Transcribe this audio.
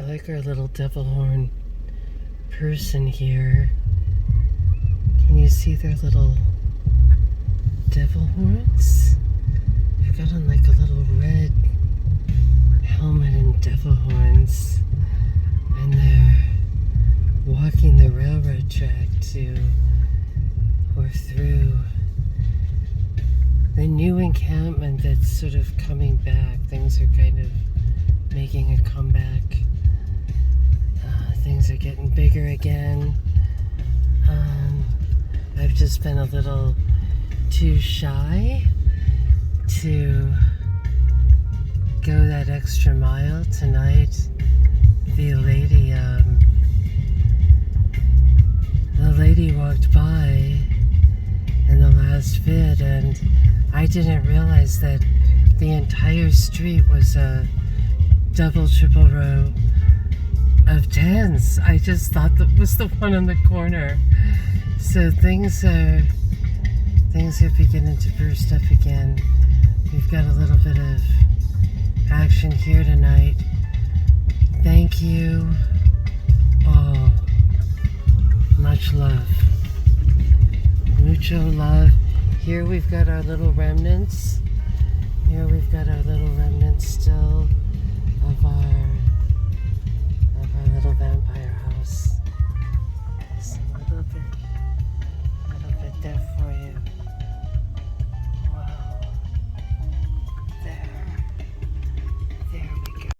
I like our little devil horn person here. Can you see their little devil horns? They've got on like a little red helmet and devil horns. And they're walking the railroad track to or through the new encampment that's sort of coming back. Things are kind of making a comeback. Things are getting bigger again. I've just been a little too shy to go that extra mile tonight. The lady walked by in the last vid, and I didn't realize that the entire street was a double, triple row of tents. I just thought that was the one on the corner. So things are beginning to burst up again. We've got a little bit of action here tonight. Thank you all. Much love. Mucho love. Here we've got our little remnants. Here we've got our little remnants still of our little vampire